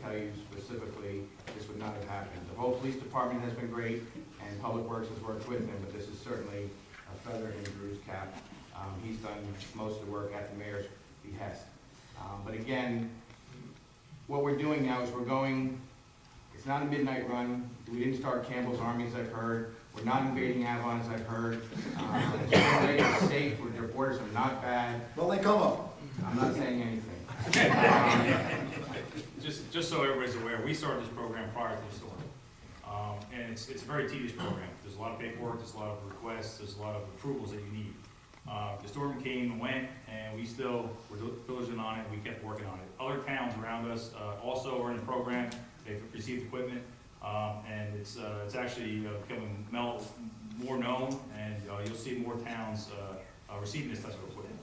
tell you specifically this would not have happened. The whole police department has been great, and Public Works has worked with him, but this is certainly a feather in Drew's cap. He's done most of the work at the mayor's behest. But again, what we're doing now is we're going, it's not a midnight run. We didn't start Campbell's Army, as I've heard. We're not invading Avon, as I've heard. It's safe, their borders are not bad. Well, they come up. I'm not saying anything. Just so everybody's aware, we started this program prior to the storm. And it's a very tedious program. There's a lot of paperwork, there's a lot of requests, there's a lot of approvals that you need. The storm came and went, and we still were diligent on it, we kept working on it. Other towns around us also are in the program. They've received equipment, and it's actually becoming more known, and you'll see more towns receiving this type of equipment.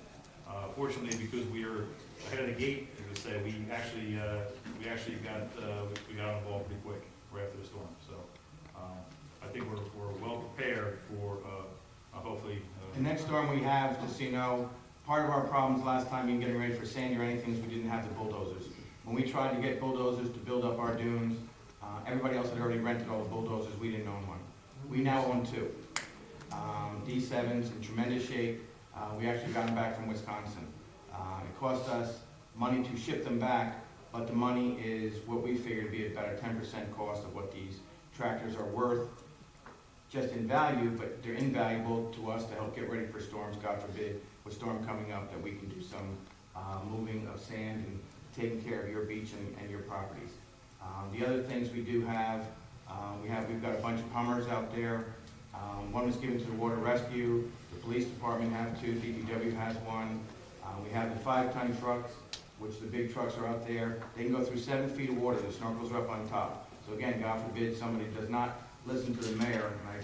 Fortunately, because we are ahead of the gate, as I say, we actually got involved pretty quick right after the storm. So I think we're well prepared for hopefully. The next storm we have, just so you know, part of our problems last time in getting ready for Sandy or anything is we didn't have the bulldozers. When we tried to get bulldozers to build up our dunes, everybody else had already rented all the bulldozers. We didn't own one. We now own two. D7s in tremendous shape. We actually got them back from Wisconsin. It cost us money to ship them back, but the money is what we figure to be about a 10% cost of what these tractors are worth, just in value, but they're invaluable to us to help get ready for storms, God forbid, with storm coming up, that we can do some moving of sand and taking care of your beach and your properties. The other things we do have, we've got a bunch of Hummers out there. One was given to the Water Rescue. The police department have two. DPW has one. We have the 5-ton trucks, which the big trucks are out there. They can go through 7 feet of water. The snorkels are up on top. So again, God forbid somebody does not listen to the mayor, and I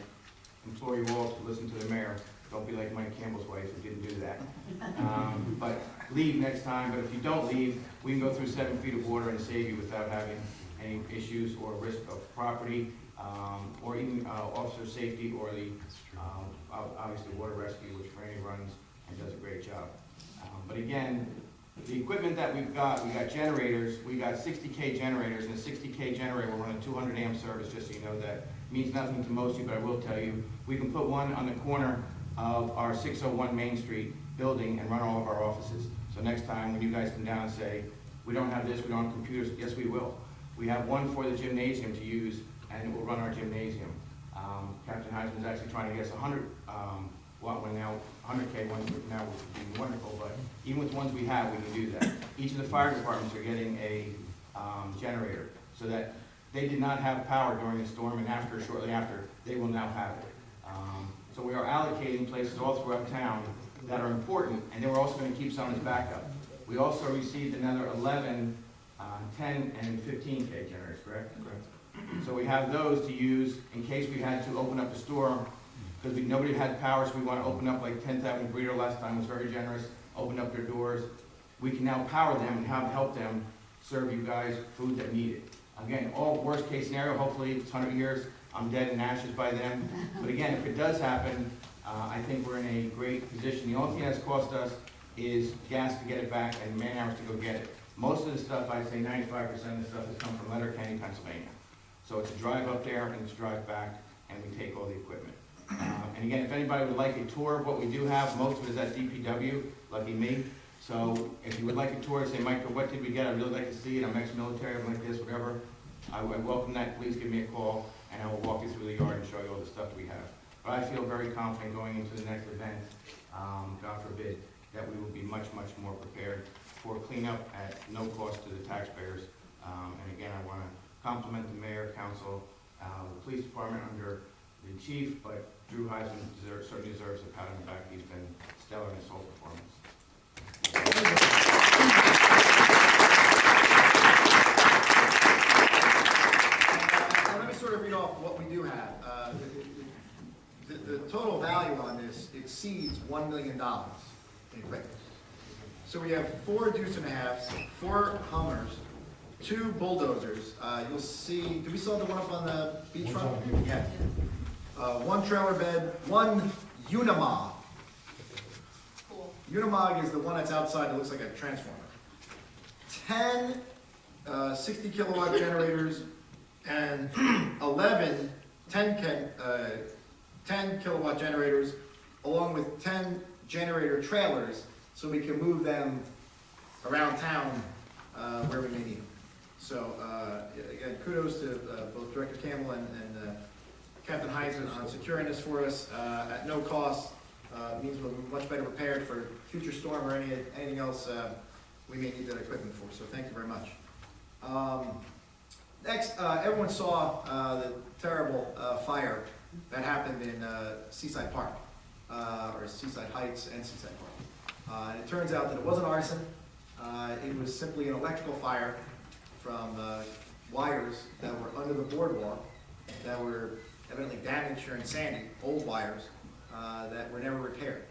implore you all to listen to the mayor. Don't be like Mike Campbell's wife who didn't do that. But leave next time. But if you don't leave, we can go through 7 feet of water and save you without having any issues or risk of property, or even officer safety, or the obviously Water Rescue, which Franny runs and does a great job. But again, the equipment that we got generators. We got 60K generators, and a 60K generator will run a 200 amp service, just so you know that. Means nothing to most of you, but I will tell you, we can put one on the corner of our 601 Main Street building and run all of our offices. So next time when you guys come down and say, we don't have this, we don't have computers, yes we will. We have one for the gymnasium to use, and it will run our gymnasium. Captain Heisman's actually trying to get us 100 watt one now, 100K one now, which would be wonderful, but even with the ones we have, we can do that. Each of the fire departments are getting a generator, so that they did not have power during the storm, and shortly after, they will now have it. So we are allocating places all throughout town that are important, and then we're also going to keep some as backup. We also received another 11, 10, and 15K generators, correct? Correct. So we have those to use in case we had to open up a store, because nobody had power, so we want to open up, like 10th Avenue Burrito last time was very generous, opened up their doors. We can now power them and help them serve you guys food that need it. Again, all worst case scenario, hopefully it's 100 years, I'm dead in ashes by then. But again, if it does happen, I think we're in a great position. The only thing that's cost us is gas to get it back and man hours to go get it. Most of the stuff, I'd say 95% of the stuff has come from Letterkenny, Pennsylvania. So it's a drive up there and it's a drive back, and we take all the equipment. And again, if anybody would like a tour of what we do have, most of it is at DPW, lucky me. So if you would like a tour, say, Mike, what did we get? I'd really like to see it. I'm ex-military, I'm like this, whatever. I welcome that. Please give me a call, and I will walk you through the yard and show you all the stuff we have. But I feel very confident going into the next event, God forbid, that we will be much, much more prepared for cleanup at no cost to the taxpayers. And again, I want to compliment the mayor, council, the police department under the chief, but Drew Heisman certainly deserves a pat on the back. He's been stellar in his whole performance. Let me sort of read off what we do have. The total value on this exceeds $1 million in equipment. So we have 4 deuce and a halves, 4 Hummers, 2 bulldozers. You'll see, did we saw the one up on the beachfront? Yeah. 1 trailer bed, 1 Unimog. Cool. Unimog is the one that's outside that looks like a transformer. 10 60 kilowatt generators and 11 10 kilowatt generators, along with 10 generator trailers, so we can move them around town where we may need them. So again, kudos to both Director Campbell and Captain Heisen on securing this for us at no cost. Means we're much better prepared for future storm or anything else we may need that equipment for. So thank you very much. Next, everyone saw the terrible fire that happened in Seaside Park, or Seaside Heights and Seaside Park. And it turns out that it wasn't arson. It was simply an electrical fire from wires that were under the boardwalk that were evidently damaged during Sandy, old wires that were never repaired.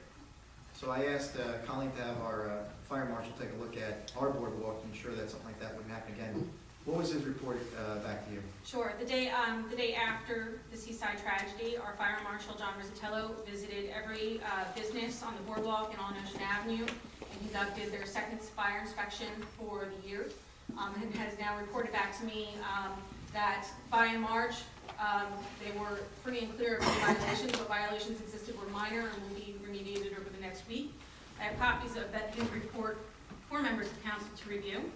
So I asked Colleen to have our fire marshal take a look at our boardwalk to ensure that something like that wouldn't happen again. What was his report back to you? Sure. The day after the Seaside tragedy, our fire marshal, John Rizzatello, visited every business on the boardwalk and on Ocean Avenue and conducted their second fire inspection for the year, and has now reported back to me that by and large, they were free and clear of any violations. What violations existed were minor and will be remediated over the next week. I have copies of his report for members of council to review.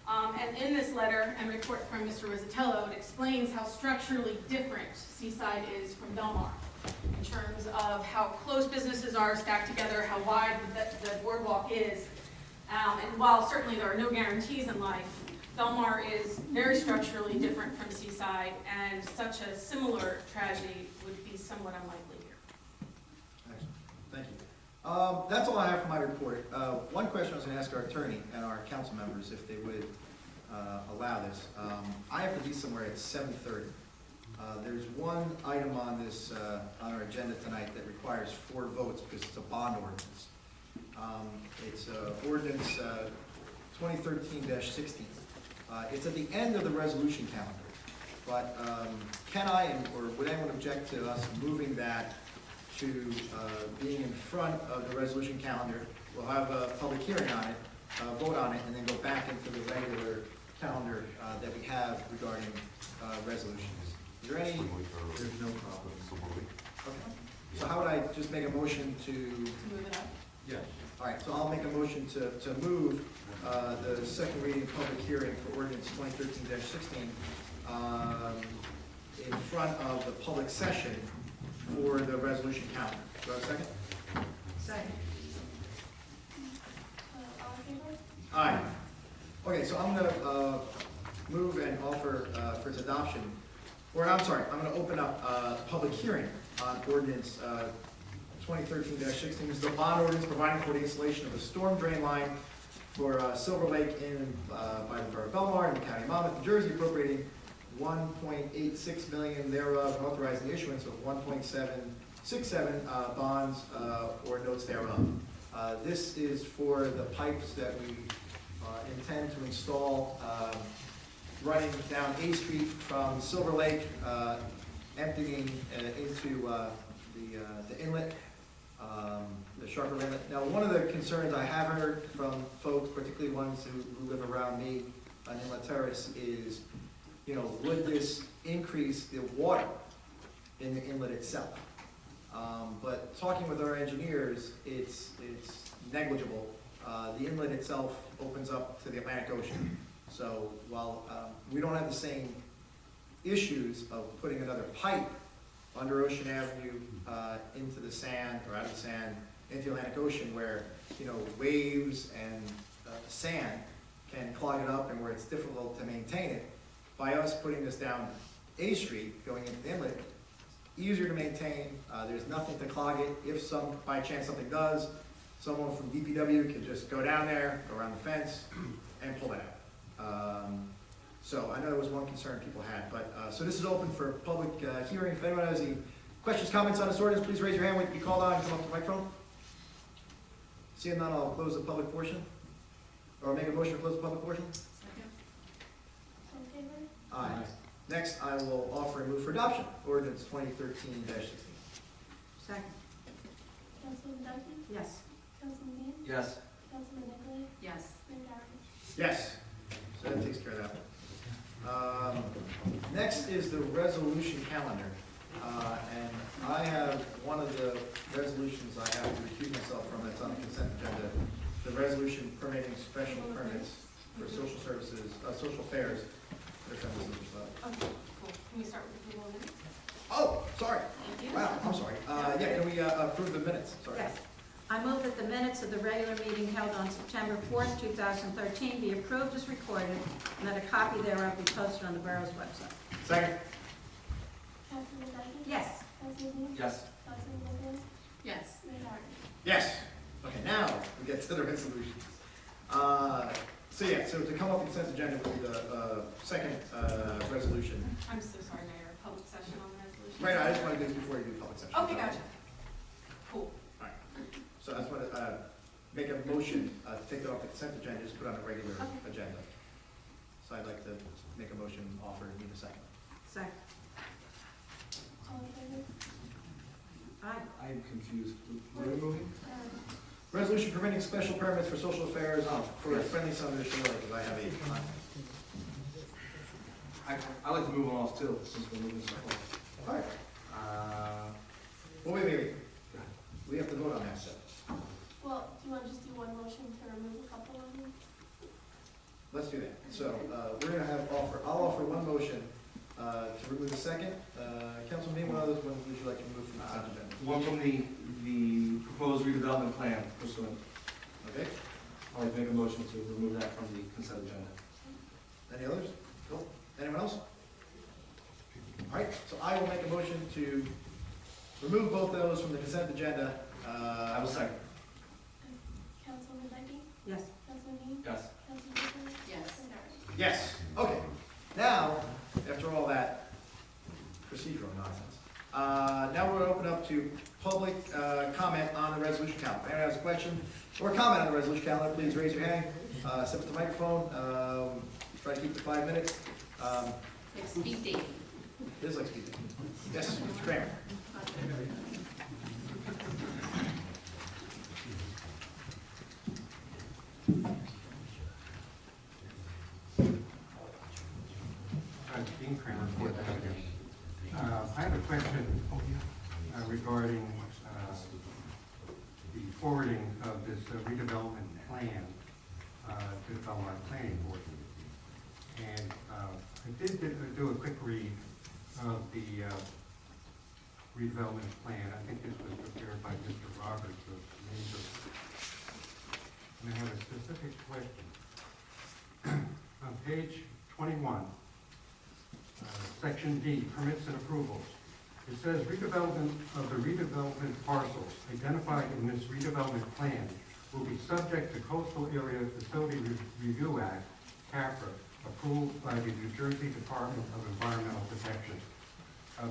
And in this letter and report from Mr. Rizzatello, it explains how structurally different Seaside is from Belmar in terms of how close businesses are stacked together, how wide the boardwalk is. And while certainly there are no guarantees in life, Belmar is very structurally different from Seaside, and such a similar tragedy would be somewhat unlikely here. Excellent. Thank you. That's all I have for my report. One question I was going to ask our attorney and our council members if they would allow this. I have to be somewhere at 7:30. There's one item on this on our agenda tonight that requires 4 votes because it's a bond ordinance. It's ordinance 2013-16. It's at the end of the resolution calendar, but can I, or would anyone object to us moving that to being in front of the resolution calendar? We'll have a public hearing on it, vote on it, and then go back into the regular calendar that we have regarding resolutions. Is there any? There's no problem. Okay. So how would I just make a motion to move it up? Yeah. All right, so I'll make a motion to move the second reading public hearing for ordinance 2013-16 in front of the public session for the resolution calendar. Do I have a second? Second. All in favor? Aye. Okay, so I'm gonna move and offer for its adoption, or I'm sorry, I'm gonna open up a public hearing on ordinance 2013-16. This is the bond ordinance providing for the installation of a storm drain line for Silver Lake by the borough of Belmar in the county of Monmouth, New Jersey, appropriating $1.86 million thereof, and authorizing the issuance of 1.767 bonds or notes thereof. This is for the pipes that we intend to install running down A Street from Silver Lake, emptying into the inlet, the Sharper Inlet. Now, one of the concerns I have heard from folks, particularly ones who live around me on Inlet Terrace, is, would this increase the water in the inlet itself? But talking with our engineers, it's negligible. The inlet itself opens up to the Atlantic Ocean. So while we don't have the same issues of putting another pipe under Ocean Avenue into the sand, or out of the sand, into the Atlantic Ocean, where, waves and sand can clog it up and where it's difficult to maintain it, by us putting this down A Street, going into the inlet, easier to maintain, there's nothing to clog it. If by chance something does, someone from DPW can just go down there, go around the fence, and pull it out. So I know there was one concern people had, but, so this is open for public hearing. If anyone has any questions, comments on this ordinance, please raise your hand when you be called on and come up to the microphone. Seeing none, I'll close the public portion, or make a motion to close the public portion. Second. All in favor? Aye. Next, I will offer and move for adoption, ordinance 2013-16. Second. Councilman Duncan? Yes. Councilman Dean? Yes. Councilman Nicolay? Yes. Mayor Gowrie? Yes. So that takes care of that one. Next is the resolution calendar. And I have one of the resolutions I have to recuse myself from that's on the consent agenda. The resolution permitting special permits for social services, social affairs. Okay, cool. Can we start with approval of minutes? Oh, sorry. Thank you. Wow, I'm sorry. Yeah, can we approve the minutes? Sorry. Yes. I move that the minutes of the regular meeting held on September 4th, 2013 be approved as recorded, and that a copy thereof be posted on the borough's website. Second. Councilman Duncan? Yes. Councilman Dean? Yes. Councilman Bozak? Yes. Mayor Gardner? Yes. Okay, now we get to the resolutions. So to come up with the consent agenda will be the second resolution. I'm so sorry, Mayor. Public session on the resolution. Right, I just want to do this before you do public session. Okay, gotcha. Cool. So I just want to make a motion to take that off the consent agenda, just put on a regular Okay. agenda. So I'd like to make a motion, offer, need a second. Second. All in favor? Aye. I'm confused. What are we moving? Resolution permitting special permits for social affairs for friendly sun of the shore, because I have I like to move on off too, since we're moving stuff off. All right. Well, wait. We have to vote on that step. Well, do you want to just do one motion to remove a couple of them? Let's do that. So we're going to I'll offer one motion to remove the second. Councilman Dean, what others would you like to remove from the consent agenda? One from the proposed redevelopment plan pursuant. Okay, I'd like to make a motion to remove that from the consent agenda. any others? Cool. Anyone else? All right, so I will make a motion to remove both those from the consent agenda. I will second. Councilman Duncan? Yes. Councilman Dean? Yes. Councilman Bozak? Yes. Mayor Gardner? Yes, okay. Now, after all that procedural nonsense, now we're going to open up to public comment on the resolution calendar. If anyone has a question or comment on the resolution calendar, please raise your hand, step to the microphone, try to keep it to 5 minutes. Like speed dating. It is like speed. Yes, Mr. Kramer. Dean Kramer, Fourth Avenue. I have a question regarding the forwarding of this redevelopment plan to the Belmar Planning Board. And I did do a quick read of the redevelopment plan. I think this was prepared by Mr. Roberts of Major. And I have a specific question. On page 21, Section D, permits and approvals. It says redevelopment of the redevelopment parcels identified in this redevelopment plan will be subject to Coastal Area Facility Review Act, CAFRA, approved by the New Jersey Department of Environmental Protection.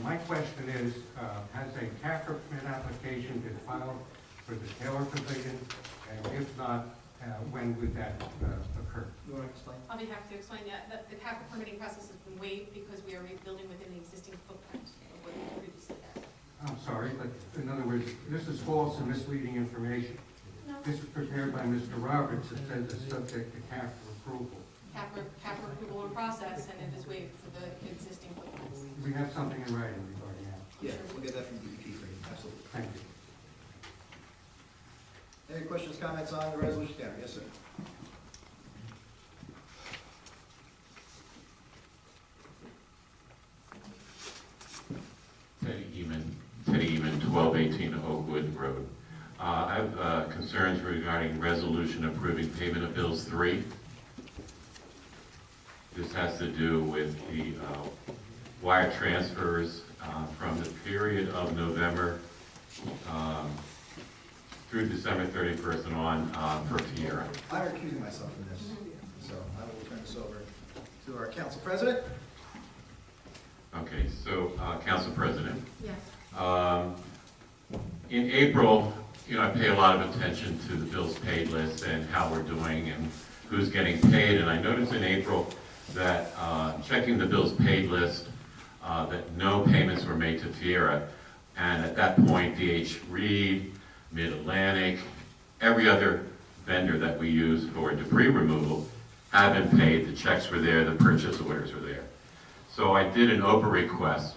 My question is, has a CAFRA permit application been filed for the Taylor Pavilion? And if not, when would that occur? You want to explain? I'll be happy to explain that. The CAFRA permitting process has been waived because we are rebuilding within the existing footprint of what we previously had. I'm sorry, but in other words, this is false and misleading information. No. This was prepared by Mr. Roberts. It says it's subject to CAFRA approval. CAFRA approval and process, and it is waived for the existing footprints. We have something in writing regarding that. Yeah, we'll get that from DEP for you, absolutely. Thank you. Any questions, comments on the resolution calendar? Yes, sir. Teddy Eman, 1218 Oakwood Road. I have concerns regarding resolution approving payment of bills 3. This has to do with the wire transfers from the period of November through December 31st and on for Fiera. I'm recusing myself from this, so I will turn this over to our council president. Okay, so Council President. Yes. In April, I pay a lot of attention to the bills paid list and how we're doing and who's getting paid. And I noticed in April that checking the bills paid list, that no payments were made to Fiera. And at that point, DH Reed, Mid-Atlantic, every other vendor that we use for debris removal have been paid, the checks were there, the purchase orders were there. So I did an OPA request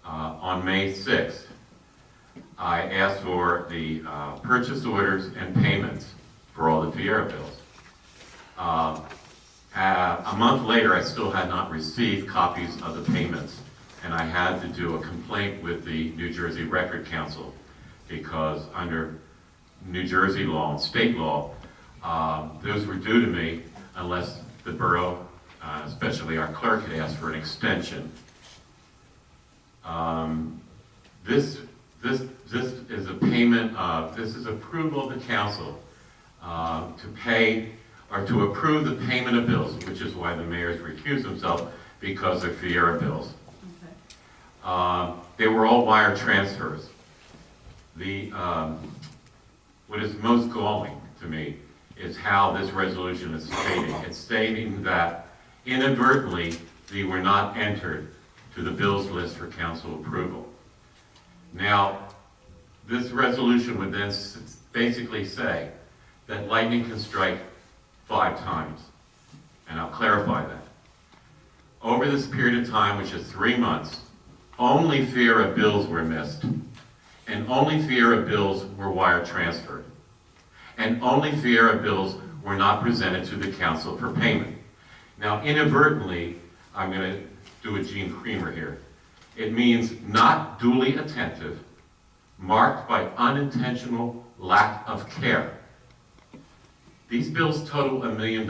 on May 6th. I asked for the purchase orders and payments for all the Fiera bills. A month later, I still had not received copies of the payments, and I had to do a complaint with the New Jersey Record Council because under New Jersey law and state law, those were due to me unless the borough, especially our clerk, had asked for an extension. This is a payment of, this is approval of the council to pay or to approve the payment of bills, which is why the mayor's recused himself because they're Fiera bills. Okay. They were all wire transfers. What is most galling to me is how this resolution is stating. It's stating that inadvertently they were not entered to the bills list for council approval. Now, this resolution would then basically say that lightning can strike 5 times, and I'll clarify that. Over this period of time, which is 3 months, only Fiera bills were missed, and only Fiera bills were wire transferred, and only Fiera bills were not presented to the council for payment. Now, inadvertently, I'm going to do a Gene Creamer here. It means not duly attentive, marked by unintentional lack of care. These bills total $1 million.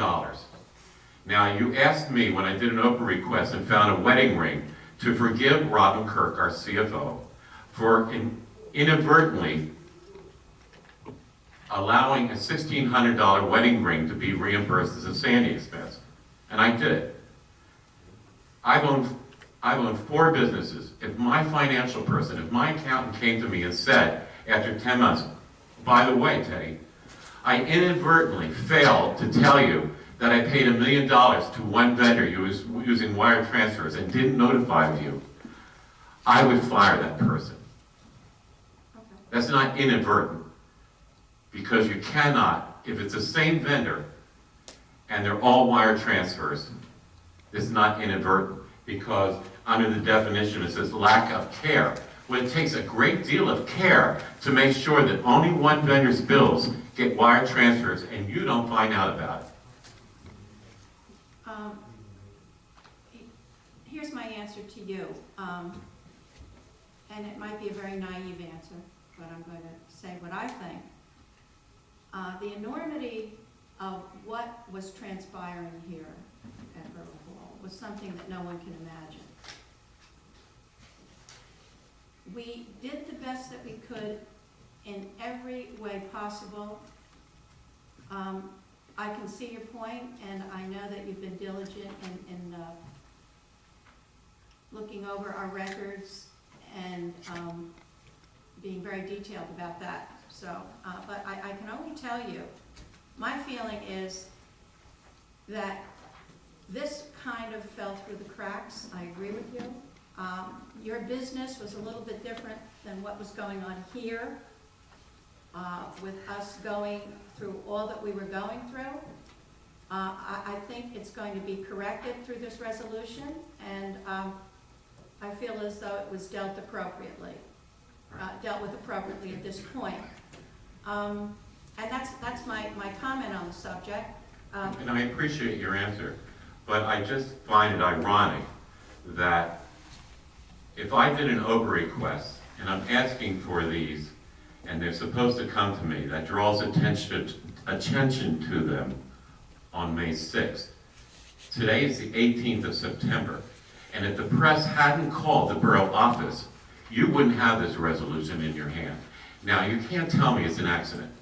Now, you asked me when I did an OPA request and found a wedding ring to forgive Robin Kirk, our CFO, for inadvertently allowing a $1,600 wedding ring to be reimbursed as a Sandy expense. And I did it. I've owned 4 businesses. If my financial person, if my accountant came to me and said, after 10 months, by the way, Teddy, I inadvertently failed to tell you that I paid $1 million to one vendor using wire transfers and didn't notify you, I would fire that person. Okay. That's not inadvertent. Because you cannot, if it's the same vendor and they're all wire transfers, it's not inadvertent. Because under the definition it says lack of care. Well, it takes a great deal of care to make sure that only one vendor's bills get wire transfers and you don't find out about it. Here's my answer to you, and it might be a very naive answer, but I'm going to say what I think. The enormity of what was transpiring here at Borough Hall was something that no one can imagine. We did the best that we could in every way possible. I can see your point, and I know that you've been diligent in looking over our records and being very detailed about that. So, but I can only tell you, my feeling is that this kind of fell through the cracks. I agree with you. Your business was a little bit different than what was going on here, with us going through all that we were going through. I think it's going to be corrected through this resolution, and I feel as though it was dealt with appropriately at this point. And that's my comment on the subject. And I appreciate your answer, but I just find it ironic that if I did an OPA request and I'm asking for these and they're supposed to come to me, that draws attention to them on May 6th. Today is the 18th of September, and if the press hadn't called the borough office, you wouldn't have this resolution in your hand. Now, you can't tell me it's an accident.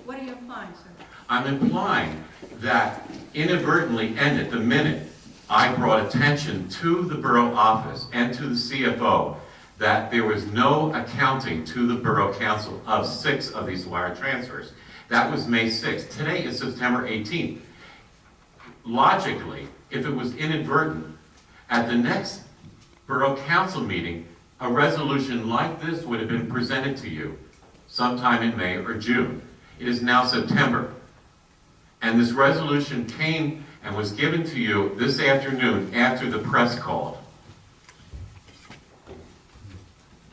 What are you implying, sir? I'm implying that inadvertently ended the minute I brought attention to the borough office and to the CFO that there was no accounting to the borough council of 6 of these wire transfers. That was May 6th. Today is September 18th. Logically, if it was inadvertent, at the next borough council meeting, a resolution like this would have been presented to you sometime in May or June. It is now September. And this resolution came and was given to you this afternoon after the press called.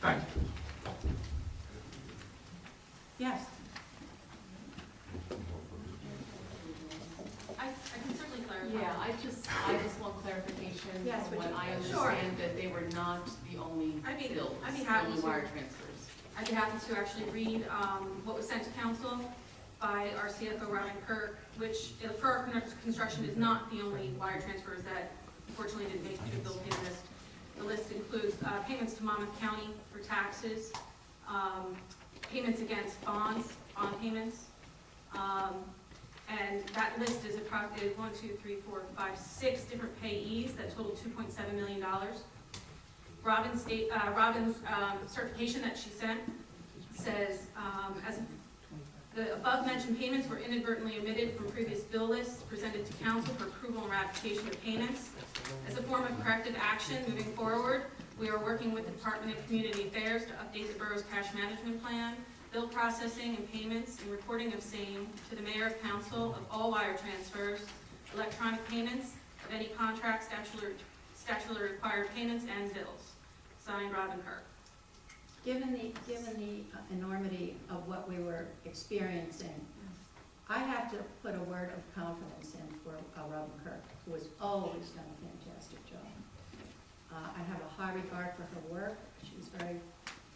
Thank you. Yes, I can certainly clarify. Yeah, I just want clarification. Yes, would When you- I Sure. understand that they were not the only I'd be- bills, I'd be the happy only to. wire transfers. I'd be happy to actually read what was sent to council by our CFO, Robin Kirk, which for our construction is not the only wire transfers that unfortunately didn't make it to the bill pay list. The list includes payments to Monmouth County for taxes, payments against bonds, bond payments. And that list is approximately 6 different payees that total $2.7 million. Robin's certification that she sent says, as the above-mentioned payments were inadvertently omitted from previous bill lists presented to council for approval and ratification of payments. As a form of corrective action moving forward, we are working with the Department of Community Affairs to update the borough's cash management plan, bill processing and payments, and reporting of same to the mayor of council of all wire transfers, electronic payments of any contract, statutorily required payments, and bills. Signed, Robin Kirk. given the enormity of what we were experiencing, I have to put a word of confidence in for Robin Kirk, who has always done a fantastic job. I have a high regard for her work. She's very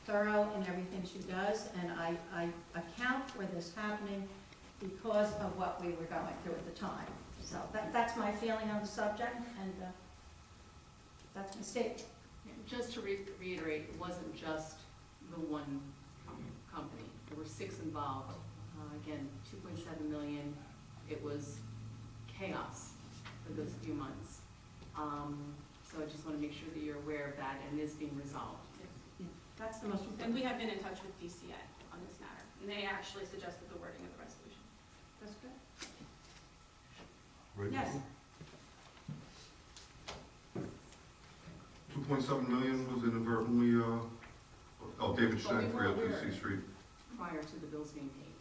thorough in everything she does, and I account for this happening because of what we were going through at the time. So that's my feeling on the subject, and that's my statement. Just to reiterate, it wasn't just the one company. There were 6 involved. Again, 2.7 million. It was chaos for those few months. So I just want to make sure that you're aware of that and it is being resolved. That's the most And important. we have been in touch with DCA on this matter, and they actually suggested the wording of the resolution. That's good. Right. Yes. 2.7 million was inadvertently, David Schenck, 302 C Street, Prior to the bills being paid.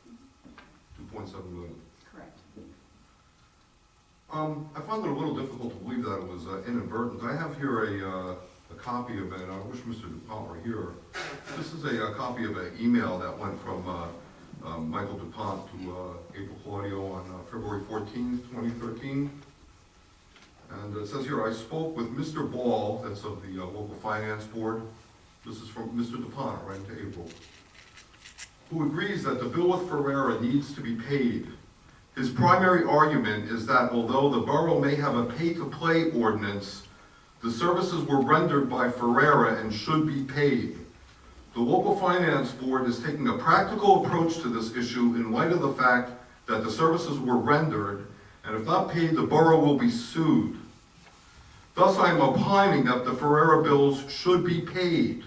2.7 million. Correct. I find it a little difficult to believe that it was inadvertent. I have here a copy of it, and I wish Mr. DuPont were here. This is a copy of an email that went from Michael DuPont to April Claudio on February 14th, 2013. And it says here, I spoke with Mr. Ball, that's of the local finance board. This is from Mr. DuPont, right to April, who agrees that the bill with Ferrera needs to be paid. His primary argument is that although the borough may have a pay-to-play ordinance, the services were rendered by Ferrera and should be paid. The local finance board is taking a practical approach to this issue in light of the fact that the services were rendered, and if not paid, the borough will be sued. Thus, I am opining that the Ferrera bills should be paid.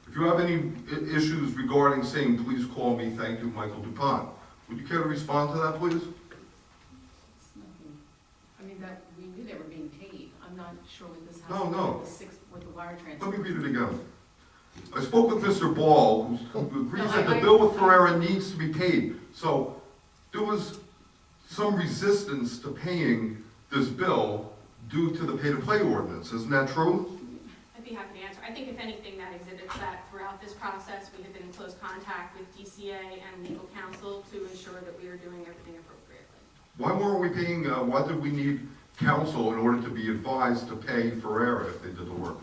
If you have any issues regarding same, please call me. Thank you, Michael DuPont. Would you care to respond to that, please? It's nothing. I mean, that, we knew they were being paid. I'm not sure what this has No, to do no. with the 6, with the wire transfer. Let me read it again. I spoke with Mr. Ball, who agrees that the bill with Ferrera needs to be paid. So there was some resistance to paying this bill due to the pay-to-play ordinance. Isn't that true? I'd be happy to answer. I think if anything, that exhibits that throughout this process, we have been in close contact with DCA and legal counsel to ensure that we are doing everything appropriately. Why weren't we paying, why did we need counsel in order to be advised to pay Ferrera if they did the work?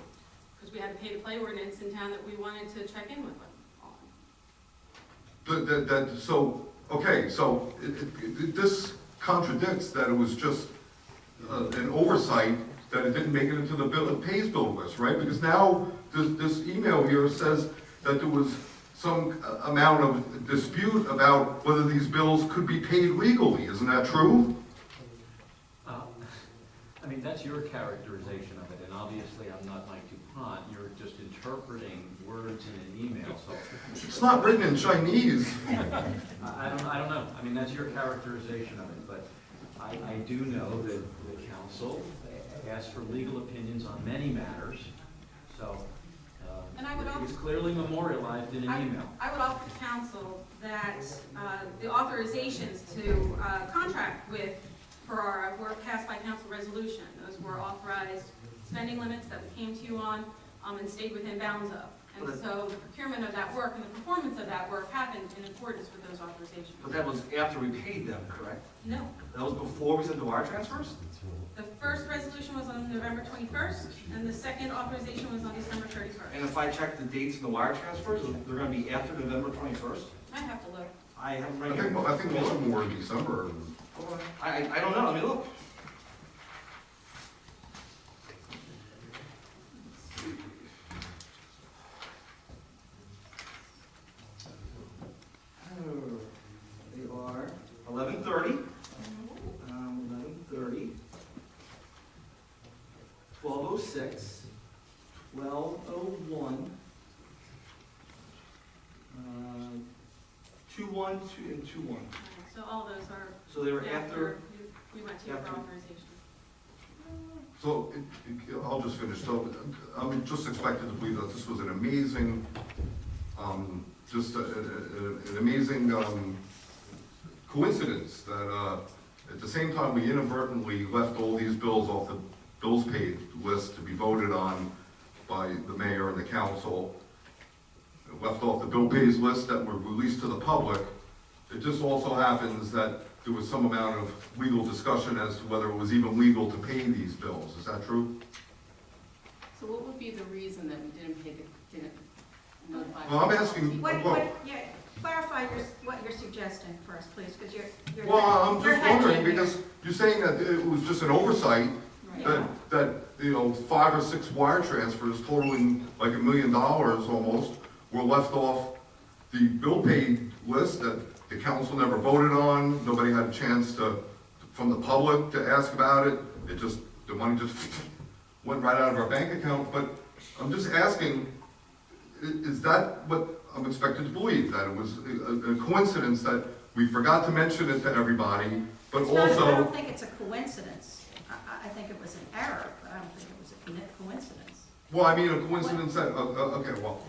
Because we had a pay-to-play ordinance in town that we wanted to check in with them on. So this contradicts that it was just an oversight, that it didn't make it into the bill, it pays bill list, right? Because now this email here says that there was some amount of dispute about whether these bills could be paid legally. Isn't that true? I mean, that's your characterization of it, and obviously I'm not Mike DuPont. You're just interpreting words in an email, so. It's not written in Chinese. I don't know. I mean, that's your characterization of it, but I do know that the council asked for legal opinions on many matters, so And I would It also, was clearly memorialized in an email. I would offer to council that the authorizations to contract with, for our work passed by council resolution, those were authorized spending limits that we came to you on and stayed within bounds of. And so the procurement of that work and the performance of that work happened in accordance with those authorizations. But that was after we paid them, correct? No, That was before we sent the wire transfers? the first resolution was on November 21st, and the second authorization was on December 31st. And if I check the dates in the wire transfers, they're gonna be after November 21st? I have to look. I have them I right here. think most of them were in December. I don't know, let me look. They are 11:30, 11:30, 12:06, 12:01, 2:1, 2 and 2:1. So all those are So they were after, we went to your after- authorization. So, I'll just finish. So, I'm just expected to believe that this was an amazing, just an amazing coincidence that at the same time we inadvertently left all these bills off the bills paid list to be voted on by the mayor and the council, left off the bill pays list that were released to the public. It just also happens that there was some amount of legal discussion as to whether it was even legal to pay these bills. Is that true? So what would be the reason that we didn't notify? Well, I'm asking, Yeah, clarify what you're suggesting first, please, because you're. well, I'm you're just wondering, hedging. because you're saying that it was just an oversight, Yeah. that, you know, 5 or 6 wire transfers totaling like $1 million almost were left off the bill paid list that the council never voted on, nobody had a chance to, from the public to ask about it, the money just went right out of our bank account, but I'm just asking, is that what I'm expected to believe, that it was a coincidence that we forgot to mention it to everybody, but It's not- I also, don't think it's a coincidence. I think it was an error, but I don't think it was a coincidence. well, I mean, a coincidence that, okay, well,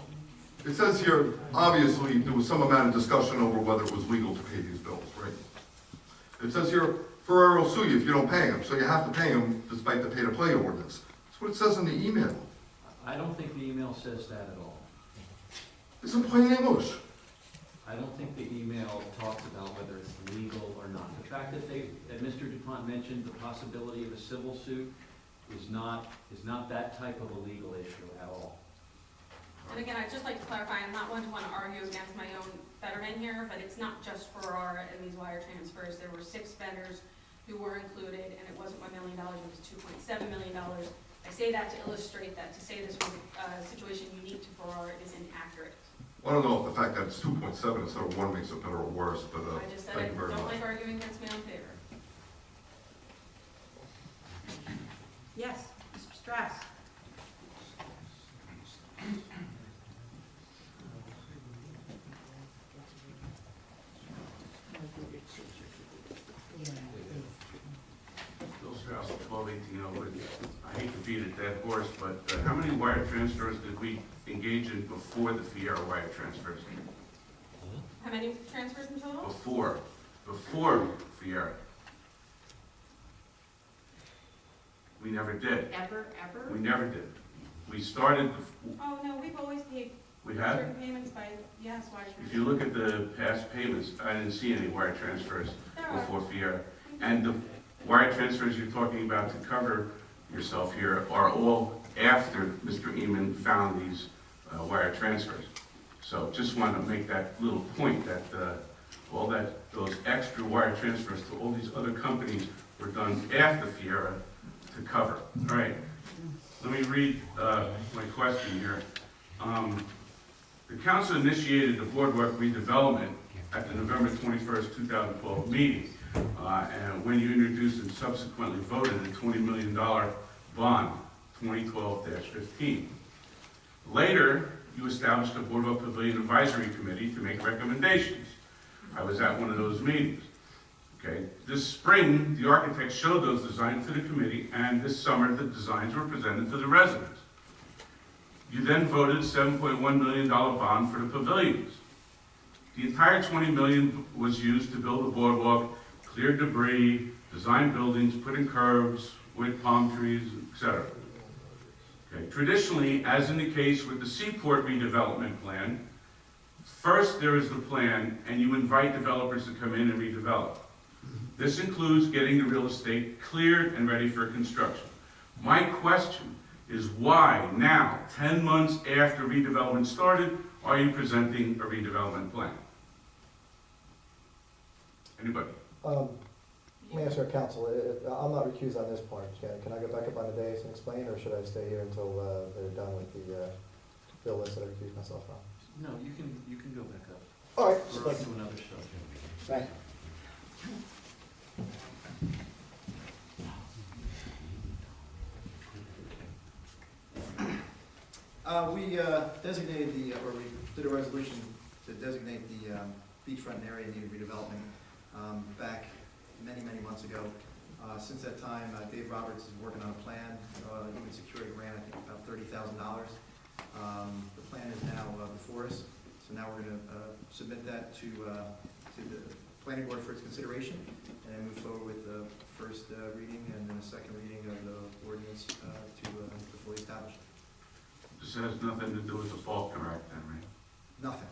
it says here, obviously, there was some amount of discussion over whether it was legal to pay these bills, right? It says here, Ferrero will sue you if you don't pay them, so you have to pay them despite the pay-to-play ordinance. That's what it says in the email. I don't think the email says that at all. It's in plain English. I don't think the email talks about whether it's legal or not. The fact that that Mr. DuPont mentioned the possibility of a civil suit is not that type of a legal issue at all. And again, I'd just like to clarify, I'm not one to want to argue against my own betterment here, but it's not just for our and these wire transfers. There were 6 vendors who were included, and it wasn't $1 million, it was $2.7 million. I say that to illustrate that, to say this was a situation unique to Farrar is inaccurate. I don't know if the fact that it's 2.7 instead of 1 makes it better or worse, but I just said I thank you very don't much. like arguing against my own favor. Yes, Mr. Strauss. Bill Strauss, 1218 Elwood. I hate to beat a dead horse, but how many wire transfers did we engage in before the Fiera wire transfers? How many transfers in total? Before Fiera. We never did. Ever? We never did. We started, Oh, no, we've always paid we had, certain payments by, yes, wire if you look at the past payments, I didn't see any wire transfers There are. before Fiera. And the wire transfers you're talking about to cover yourself here are all after Mr. Eman found these wire transfers. So just wanted to make that little point that those extra wire transfers to all these other companies were done after Fiera to cover. All right, let me read my question here. The council initiated the boardwalk redevelopment at the November 21st, 2012 meeting, and when you introduced and subsequently voted a $20 million bond, 2012-15. Later, you established a Boardwalk Pavilion Advisory Committee to make recommendations. I was at one of those meetings. Okay. This spring, the architects showed those designs to the committee, and this summer, the designs were presented to the residents. You then voted a $7.1 million bond for the pavilions. The entire $20 million was used to build the boardwalk, clear debris, design buildings, put in curbs with palm trees, etc. Okay. Traditionally, as in the case with the Seaport redevelopment plan, first there is the plan and you invite developers to come in and redevelop. This includes getting the real estate cleared and ready for construction. My question is why now, 10 months after redevelopment started, are you presenting a redevelopment plan? Anybody? Let me answer council. I'm not recused on this part. Can I go back up on the dais and explain, or should I stay here until they're done with the bill list that I recused myself from? No, you can go back up. All right. We're on to another subject. Thank you. We designated or we did a resolution to designate the beachfront area needed redevelopment back many months ago. Since that time, Dave Roberts is working on a plan. Even secured a grant, I think about $30,000. The plan is now before us, so now we're going to submit that to the planning board for its consideration, and then move forward with the first reading and then a second reading of the ordinance to fully establish it. This has nothing to do with the Faulkner Act then, right? Nothing.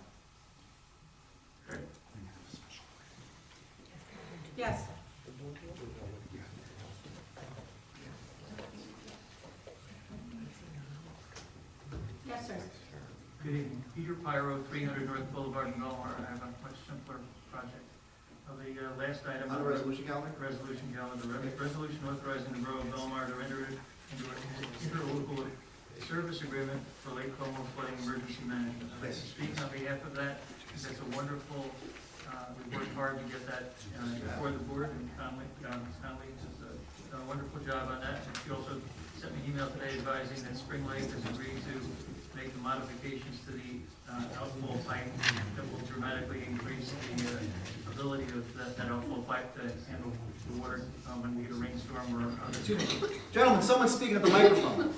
Okay. Yes. Yes, sir. Good evening. Peter Pyro, 300 North Boulevard in Belmar. I have a much simpler project. The last item. On the resolution calendar? Resolution calendar. Resolution authorizing the Borough of Belmar to enter into an interlocal service agreement for Lake Como flooding emergency management. I'd like to speak on behalf of that. That's a wonderful, we worked hard to get that before the board, and Conley has done a wonderful job on that. And she also sent me an email today advising that Spring Lake has agreed to make the modifications to the outflow pipe that will dramatically increase the ability of that outflow pipe to handle the water when we get a rainstorm or other. Excuse me. Gentlemen, someone's speaking at the microphone.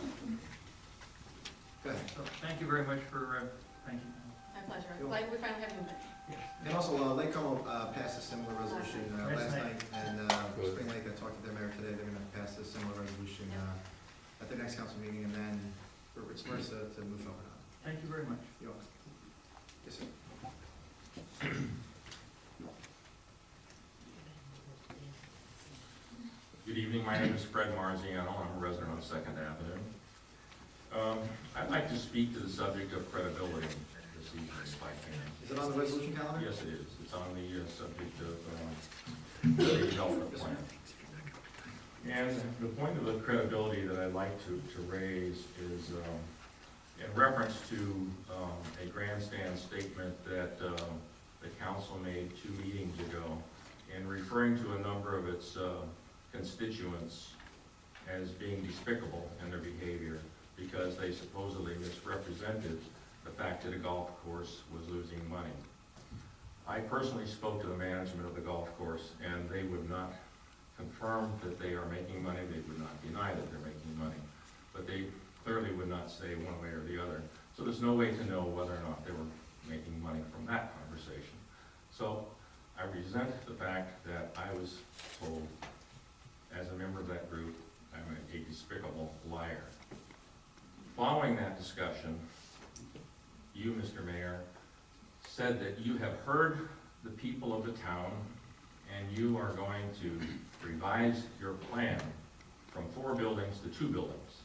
Go ahead. So thank you very much for, thank you. My pleasure. Glad we finally have movement. And also, Lake Como passed a similar resolution last night, and Spring Lake, I talked to their mayor today, they're going to pass a similar resolution at their next council meeting, and then it's for us to move forward on. Thank you very much. You're welcome. Yes, sir. Good evening, my name is Fred Marziano, I'm a resident on Second Avenue. I'd like to speak to the subject of credibility this evening, if I can. Is it on the resolution calendar? Yes, it is. It's on the subject of the development plan. And the point of the credibility that I'd like to raise is in reference to a grandstand statement that the council made 2 meetings ago, and referring to a number of its constituents as being despicable in their behavior because they supposedly misrepresented the fact that a golf course was losing money. I personally spoke to the management of the golf course, and they would not confirm that they are making money. They would not deny that they're making money, but they clearly would not say one way or the other. So there's no way to know whether or not they were making money from that conversation. So I resent the fact that I was told, as a member of that group, I'm a despicable liar. Following that discussion, you, Mr. Mayor, said that you have heard the people of the town and you are going to revise your plan from 4 buildings to 2 buildings.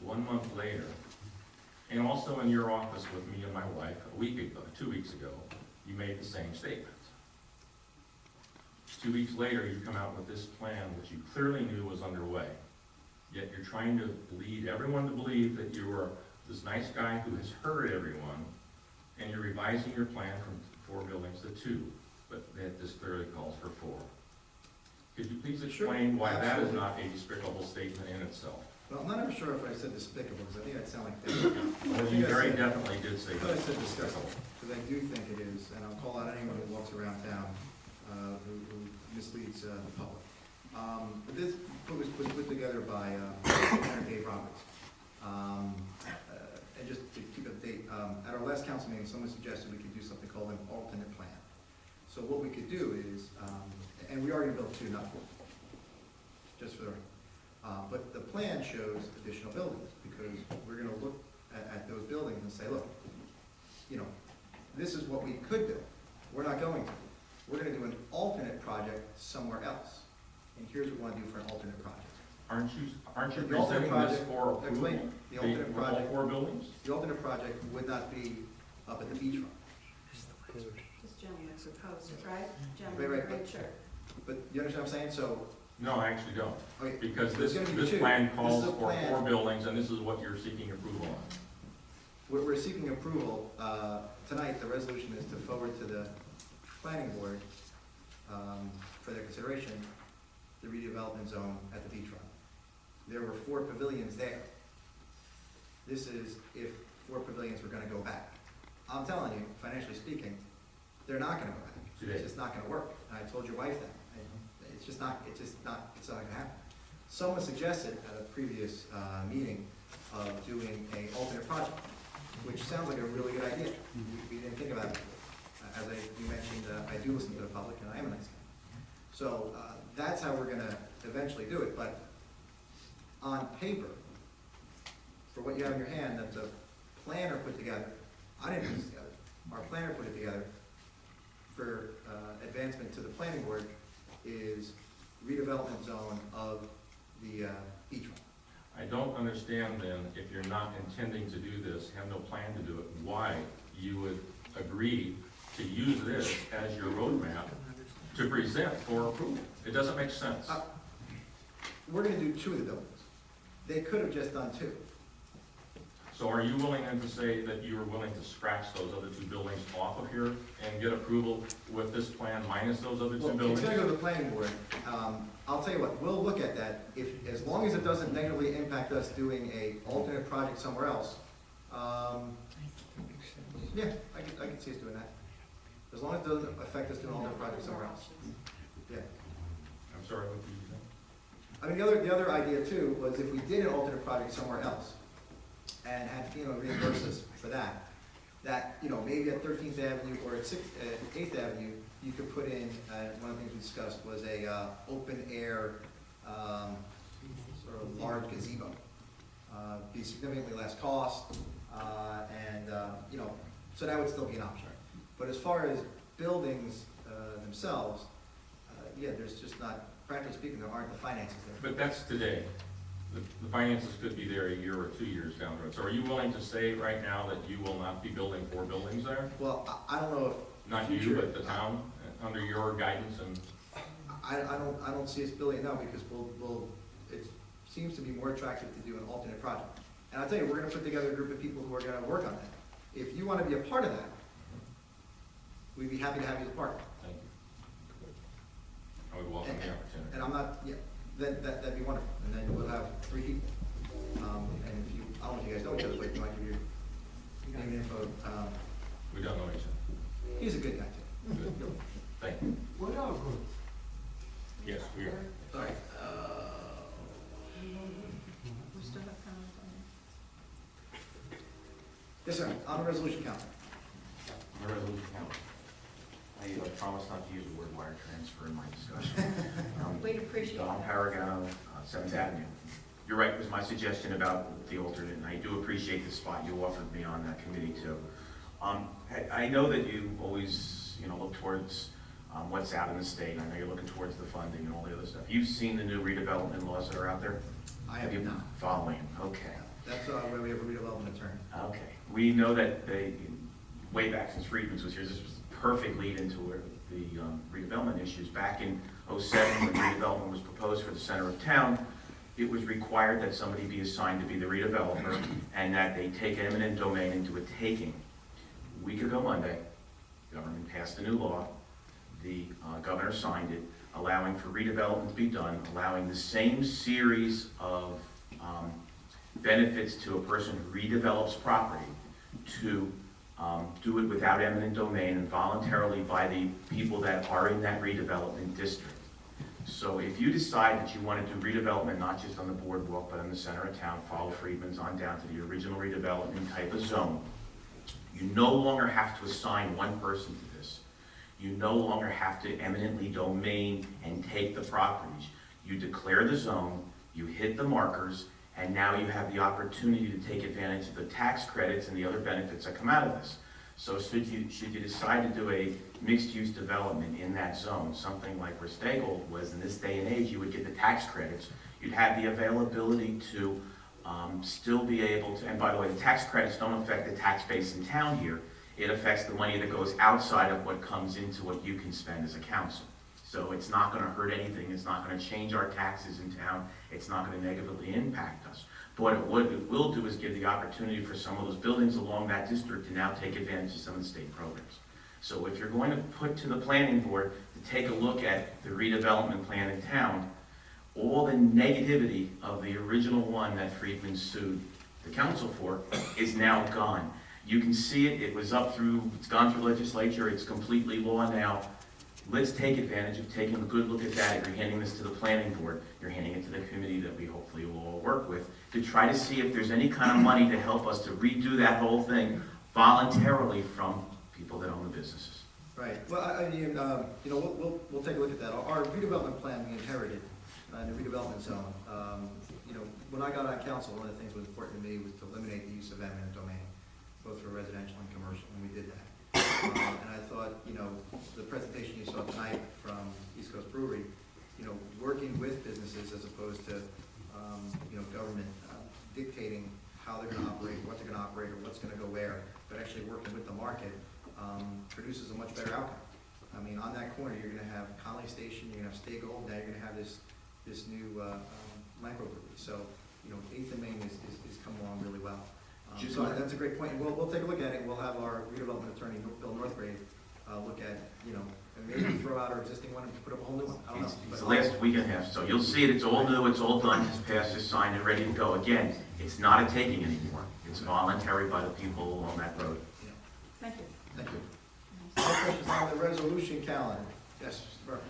1 month later, and also in your office with me and my wife 2 weeks ago, you made the same statement. 2 weeks later, you come out with this plan which you clearly knew was underway. Yet you're trying to lead everyone to believe that you are this nice guy who has heard everyone, and you're revising your plan from 4 buildings to 2, but that this clearly calls for 4. Could you please explain why that is not a despicable statement in itself? Well, I'm not ever sure if I said despicable, because I think I'd sound like that. Well, you very definitely did say I thought I said despicable. despicable, because I do think it is, and I'll call out anyone who walks around town who misleads the public. But this was put together by Mayor Dave Roberts. council meeting, someone suggested we could do something called an alternate plan. So what we could do is, and we already built 2, not 4, just for the, but the plan shows additional buildings, because we're gonna look at those buildings and say, look, you know, this is what we could do. We're not going to. We're gonna do an alternate project somewhere else. And here's what we wanna do for an alternate project. Aren't you The alternate presenting this project- for approval? explain. The alternate With all project- 4 buildings? The alternate project would not be up at the beachfront. This gentleman proposed it, right? Right, Gentleman, right, great shirt. But you understand what I'm saying? So, No, I actually don't. okay, Because There's this, gonna be this 2. plan This calls is a for plan. 4 buildings, and this is what you're seeking approval on. we're seeking approval, tonight, the resolution is to forward to the planning board, for their consideration, the redevelopment zone at the beachfront. There were 4 pavilions there. This is if 4 pavilions were gonna go back. I'm telling you, financially speaking, they're not gonna go back. It's just not gonna work. And I told your wife that. It's not gonna happen. Someone suggested at a previous, meeting of doing a alternate project, which sounds like a really good idea. We didn't think about it before. As you mentioned, I do listen to the public, and I am a nice guy. So, that's how we're gonna eventually do it, but on paper, for what you have in your hand, that the planner put together, I didn't put this together, our planner put it together for advancement to the planning board, is redevelopment zone of the beachfront. I don't understand then, if you're not intending to do this, have no plan to do it, why you would agree to use this as your roadmap to present for approval. It doesn't make sense. We're gonna do 2 of the buildings. They could have just done 2. So are you willing then to say that you are willing to scratch those other 2 buildings off of here and get approval with this plan minus those other 2 Well, buildings? it's gonna go to the planning board. I'll tell you what, we'll look at that. As long as it doesn't negatively impact us doing a alternate project somewhere else, yeah, I could see us doing that. As long as it doesn't affect us doing an alternate project somewhere else. Yeah. I'm sorry, what did you say? I mean, the other idea too was if we did an alternate project somewhere else and had FEMA reimburse us for that, you know, maybe at 13th Avenue or at 8th Avenue, you could put in, one of the things we discussed was a open air, sort of large gazebo. Be significantly less cost, and, you know, so that would still be an option. But as far as buildings themselves, yeah, there's just not, practically speaking, there aren't the finances there. But that's today. The finances could be there a year or 2 years down the road. So are you willing to say right now that you will not be building 4 buildings there? Well, I don't know if. Not you, but the town, under your guidance and? I don't see us building it now because it seems to be more attractive to do an alternate project. And I'll tell you, we're gonna put together a group of people who are gonna work on that. If you wanna be a part of that, we'd be happy to have you as a part. Thank you. I would welcome the opportunity. And I'm not, yeah, that'd be wonderful. And then we'll have 3 people. And if you, I don't know if you guys know each other, but you might give your name and info. We don't know each other. He's a good guy too. Good. Thank you. We're all good. Yes, we are. All right. We still have comments on Yes, sir. On the resolution count. My resolution count. I promise not to use the word wire transfer in my discussion. it. We'd appreciate Don that. Paragano, 7th Avenue. You're right, it was my suggestion about the alternate, and I do appreciate the spot you offered me on that committee too. I know that you always, look towards what's out in the state. I know you're looking towards the funding and all the other stuff. You've seen the new redevelopment laws that are out there? I have you not. Following, okay. That's where we have a redevelopment attorney. Okay. We know that way back since Friedman's was here, this was a perfect lead into where the redevelopment issues. Back in '07, when redevelopment was proposed for the center of town, it was required that somebody be assigned to be the redeveloper and that they take eminent domain into a taking. A week ago Monday, the government passed a new law. The governor signed it, allowing for redevelopment to be done, allowing the same series of benefits to a person who redevelops property to do it without eminent domain and voluntarily by the people that are in that redevelopment district. So if you decide that you want to do redevelopment, not just on the boardwalk, but in the center of town, follow Friedman's on down to the original redevelopment type of zone, You no longer have to assign one person to this. You no longer have to eminently domain and take the properties. You declare the zone, you hit the markers, and now you have the opportunity to take advantage of the tax credits and the other benefits that come out of this. So should you decide to do a mixed-use development in that zone, something like where Staggold was in this day and age, you would get the tax credits. You'd have the availability to still be able to, and by the way, the tax credits don't affect the tax base in town here. It affects the money that goes outside of what comes into what you can spend as a council. So it's not going to hurt anything. It's not going to change our taxes in town. It's not going to negatively impact us. But what it will do is give the opportunity for some of those buildings along that district to now take advantage of some of the state programs. So if you're going to put to the planning board to take a look at the redevelopment plan in town, all the negativity of the original one that Friedman sued the council for is now gone. You can see it, it's gone through legislature, it's completely law now. Let's take advantage of taking a good look at that. If you're handing this to the planning board, you're handing it to the committee that we hopefully will all work with, to try to see if there's any kind of money to help us to redo that whole thing voluntarily from people that own the businesses. Right, well, I mean, you know, we'll take a look at that. Our redevelopment plan we inherited in the redevelopment zone. You know, when I got on council, one of the things that was important to me was to eliminate the use of eminent domain, both for residential and commercial, and we did that. And I thought, you know, the presentation you saw tonight from East Coast Brewery, you know, working with businesses as opposed to, you know, government dictating how they're gonna operate, what they're gonna operate, or what's gonna go where, but actually working with the market, produces a much better outcome. I mean, on that corner, you're gonna have Conley Station, you're gonna have Staggold, now you're gonna have this new microbrewery. So, you know, 8th and Main is coming along really well. So that's a great point, and we'll take a look at it. We'll have our redevelopment attorney, Bill Northgrave, look at, you know, and maybe throw out our existing one and put up a whole new one. I don't know. It's the last week and a half, so you'll see it, it's all new, it's all done, it's passed, it's signed and ready to go. Again, it's not a taking anymore. It's voluntary by the people along that road. Thank you. Thank you. Any questions on the resolution calendar? Yes, Mr. Burke.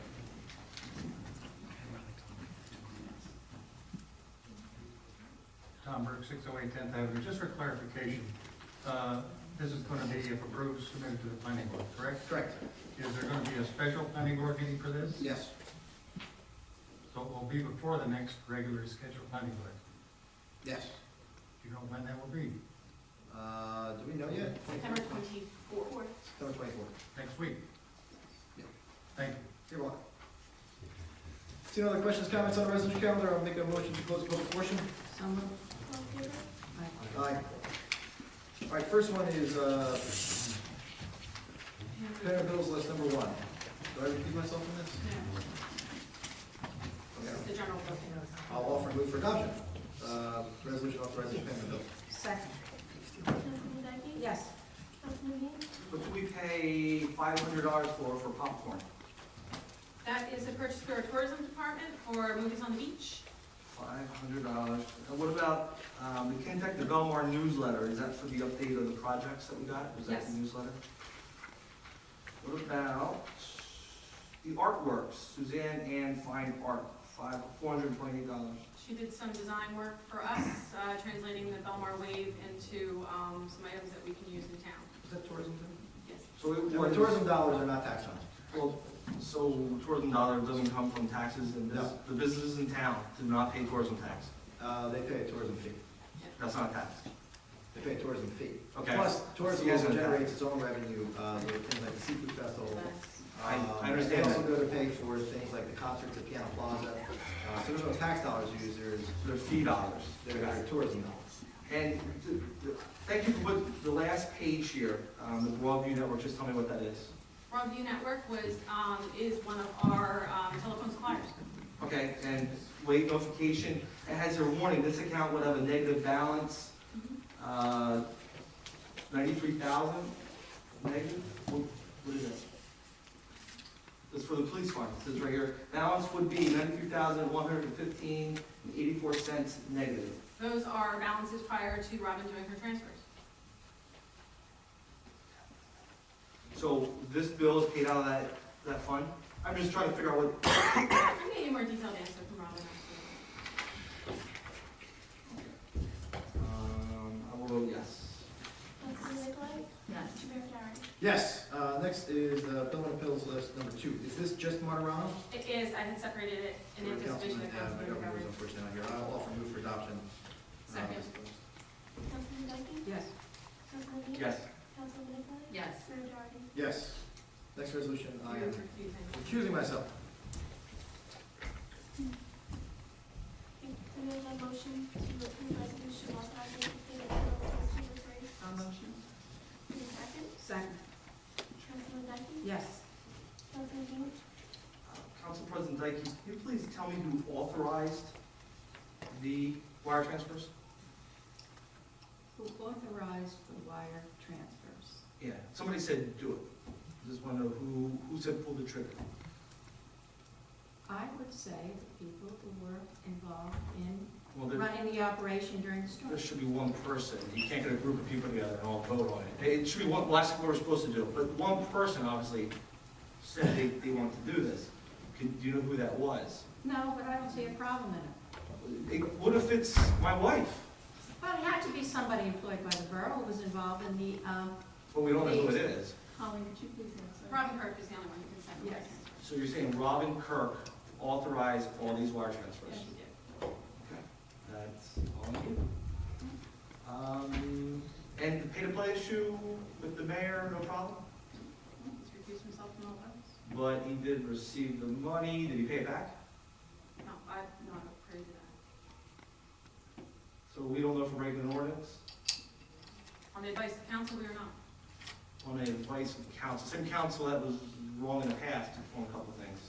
Tom Burke, 608 10th Avenue. Just for clarification, this is going to be, if approved, submitted to the planning board, correct? Correct. Is there going to be a special planning board meeting for this? Yes. So it will be before the next regularly scheduled planning board? Yes. Do you know when that will be? Do we know yet? September 24th. September 24th. Next week? Yeah. Thank you. You're welcome. See no other questions, comments on the resolution calendar? I'll make a motion to close the public portion. So moved. All in favor? Aye. All right, first one is, payment of bills list number 1. Do I repeat myself in this? This is Okay. the general booking. I'll offer move for adoption. Resolution authorizing payment of bills. Second. Councilman Decky? Yes. Councilman Dean? What do we pay $500 for popcorn? That is a purchase through our tourism department for movies on the beach. $500. And what about, we contact the Belmar newsletter, is that for the update of the projects that we got? Was that Yes. the newsletter? What about the artworks, Suzanne Ann Fine Art, $428. She did some design work for us, translating the Belmar wave into some items that we can use in town. Is that tourism too? Yes. So it Our was, tourism dollars are not taxed on. well, so tourism dollar doesn't come from taxes and No. the businesses in town do not pay tourism tax. They pay a tourism fee. That's not tax. They pay a tourism fee. Okay. Plus, tourism Yes, also and tax. generates its own revenue, with things like the seafood festival. I understand They also that. go to pay for things like the concerts at Piano Plaza. So there's no tax dollars used, They're fee dollars. they're tourism dollars. And thank you for what, the last page here, the Broadview Network, just tell me what that is. Broadview Network is one of our telephone suppliers. Okay, and late notification, it has a warning, this account would have a negative balance, 93,000 negative, what is that? That's for the police fund, it says right here, balance would be 93,115.84 negative. Those are balances prior to Robin doing her transfers. So this bill is paid out of that fund? I'm just trying to figure out what, I can get you a more detailed answer from Robin. I will vote yes. Councilman Nicolai? Yes, next is Belmar Appeals list number 2. Is this just Martirano? It is, I had separated it in anticipation of Councilman Councilman McGovern. unfortunately not here. I'll offer move for adoption. Second. Councilman Dyke? Yes. Councilman Dean? Yes. Councilman Nicolay? Yes. Mayor Doherty? Yes. Next resolution, I You're am refusing. recusing myself. Do we have a motion to approve resolution authorizing the payment of bills listed as raised? I'll motion. Need a second? Second. Councilman Dyke? Yes. Councilman Dean? Council President Dyke, can you please tell me who authorized the wire transfers? Who authorized the wire transfers? Yeah, somebody said do it. Just want to know who said pull the trigger. I would say the people who were involved in Well, running the operation during the storm. there should be one person. You can't get a group of people together and all vote on it. It should be one, well, that's what we're supposed to do. But one person obviously said they want to do this. Do you know who that was? No, but I don't see a problem in it. What if it's my wife? Well, it had to be somebody employed by the borough who was involved in the, But we don't know who it is. Holly, would you please answer? Robin Kirk is the only one who can send the Yes. transfer. So you're saying Robin Kirk authorized all these wire transfers? Yes, she did. Okay, that's all I need. And the pay-to-play issue with the mayor, no problem? He's recused himself from all votes. But he did receive the money, did he pay it back? No, I'm not privy to that. So we don't know if we're breaking an ordinance? On the advice of council, we are not. On the advice of council, same council that was wrong in the past on a couple of things.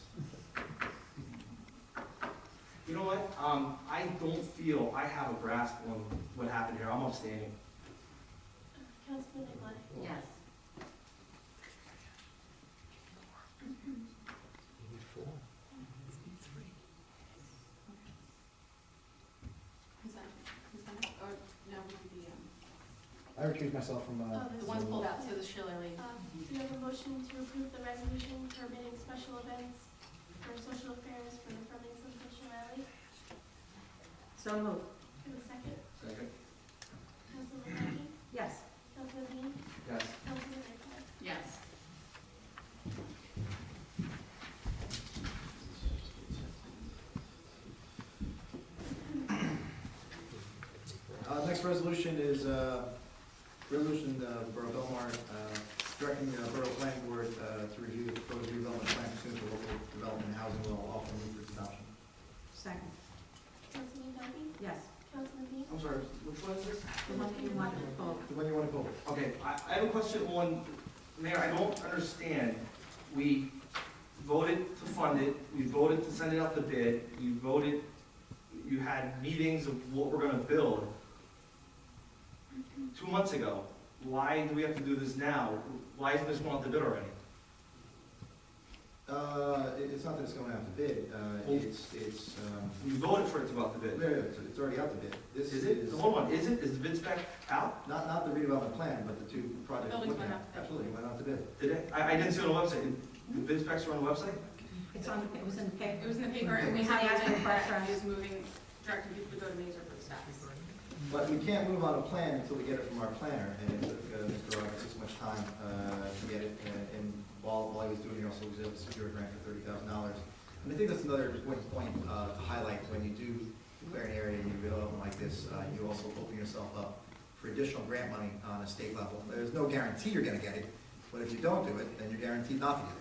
You know what, I don't feel I have a grasp on what happened here, I'm abstaining. Councilman Nicolay? Yes. Who's that? Or, no, would be I recuse myself from, the ones pulled out, so the Schiller lady. Do we have a motion to approve the resolution permitting special events for social affairs for the Farmington Social Rally? So moved. Give a second. Second. Councilman Dyke? Yes. Councilman Dean? Yes. Councilman Nicolay? Yes. Next resolution is resolution of the Borough of Belmar directing the Borough Planning Board to review the proposed redevelopment plan pursuant to local development and housing law, offer move for its adoption. Second. Councilman Dyke? Yes. Councilman Dean? I'm sorry, which one is this? The one that you wanted to pull. The one you want to pull. Okay, I have a question on, Mayor, I don't understand. We voted to fund it, we voted to send it out to bid, we voted, you had meetings of what we're gonna build 2 months ago. Why do we have to do this now? Why isn't this one out to bid already? It's not that it's going out to bid, it's, We voted for it to go out to bid. it's already out to bid. This Is it? Hold on, is it? Is the bid spec out? Not the redevelopment plan, but the two projects. Buildings we're looking went at. out to bid. Absolutely, went out to bid. Did it? I didn't see it on the website. The bid specs are on the website? It's on, it was in the paper. It was in the paper, and we It's have in the it, press that release. is moving, directing people to go to Mazer for the stats. But we can't move on a plan until we get it from our planner, and it took Mr. Roberts this much time to get it, and while he was doing it, also was able to secure a grant for $30,000. And I think that's another important point to highlight, when you do declare an area and you develop like this, you also open yourself up for additional grant money on a state level. There's no guarantee you're gonna get it, but if you don't do it, then you're guaranteed not to get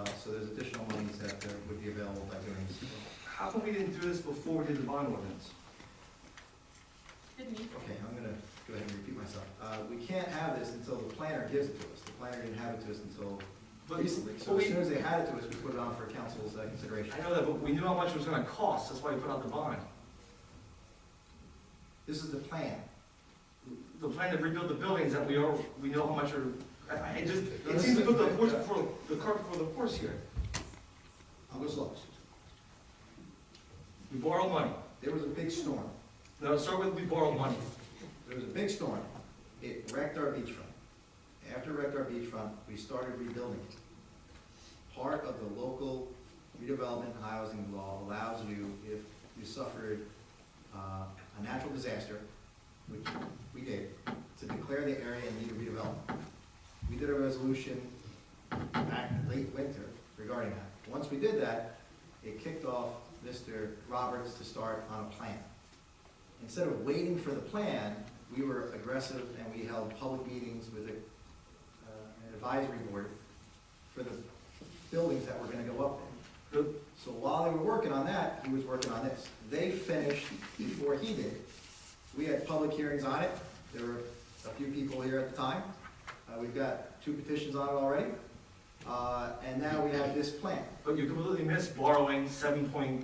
it. So there's additional monies that would be available by doing this. How come we didn't do this before we did the bond ordinance? Didn't you? Okay, I'm gonna go ahead and repeat myself. We can't have this until the planner gives it to us. The planner didn't have it to us until recently. So as soon as they had it to us, we put it on for council's consideration. I know that, but we knew how much it was gonna cost. That's why we put out the bond. This is the plan. The plan to rebuild the buildings that we know how much are, it seems to put the horse before, the cart before the horse here. I'll go slow. We borrowed money. There was a big storm. No, start with we borrowed money. There was a big storm. It wrecked our beachfront. After it wrecked our beachfront, we started rebuilding it. Part of the local redevelopment and housing law allows you, if you suffered a natural disaster, which we did, to declare the area in need of redevelopment. We did a resolution back late winter regarding that. Once we did that, it kicked off Mr. Roberts to start on a plan. Instead of waiting for the plan, we were aggressive and we held public meetings with an advisory board for the buildings that were gonna go up there. So while they were working on that, he was working on this. They finished before he did. We had public hearings on it. There were a few people here at the time. We've got 2 petitions on it already. And now we have this plan. But you completely missed borrowing $7.1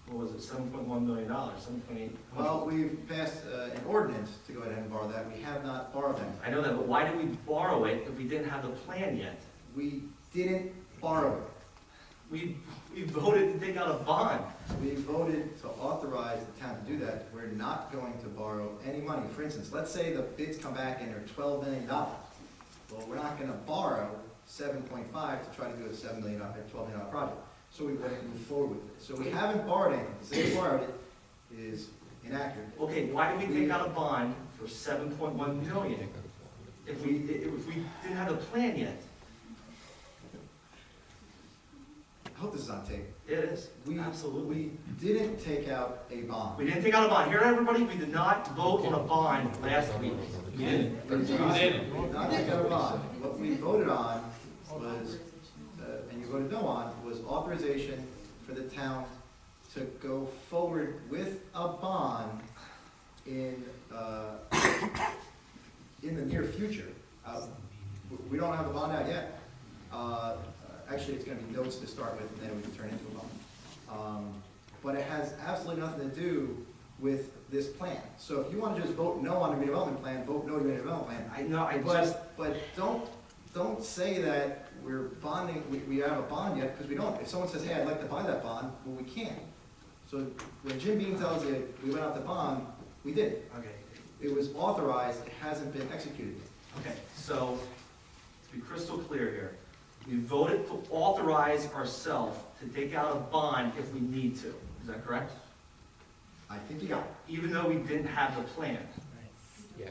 million, 7.8. Well, we've passed an ordinance to go ahead and borrow that. We have not borrowed that. I know that, but why did we borrow it if we didn't have the plan yet? We didn't borrow it. We voted to take out a bond. We voted to authorize the town to do that. We're not going to borrow any money. For instance, let's say the bids come back and they're $12 million. Well, we're not gonna borrow 7.5 to try to do a $7 million, $12 million project. So we wouldn't move forward with it. So we haven't borrowed anything. To say we borrowed it is inaccurate. Okay, why did we take out a bond for 7.1 million if we didn't have the plan yet? I hope this is on tape. It is, absolutely. We didn't take out a bond. We didn't take out a bond. Here, everybody, we did not vote on a bond last week. We didn't. We did not take out a bond. What we voted on was, and you voted no on, was authorization for the town to go forward with a bond in the near future. We don't have a bond out yet. Actually, it's gonna be notes to start with, and then we can turn into a bond. But it has absolutely nothing to do with this plan. So if you wanna just vote no on the redevelopment plan, vote no to the redevelopment plan. I know, But don't say that we're bonding, we have a bond yet, because we don't. If someone says, hey, I'd like to buy that bond, well, we can't. So when Jim Beam tells you we went out to bond, we did. Okay. It was authorized, it hasn't been executed yet. Okay, so to be crystal clear here, we voted to authorize ourselves to take out a bond if we need to. Is that correct? I think you got it. Even though we didn't have the plan. Yeah.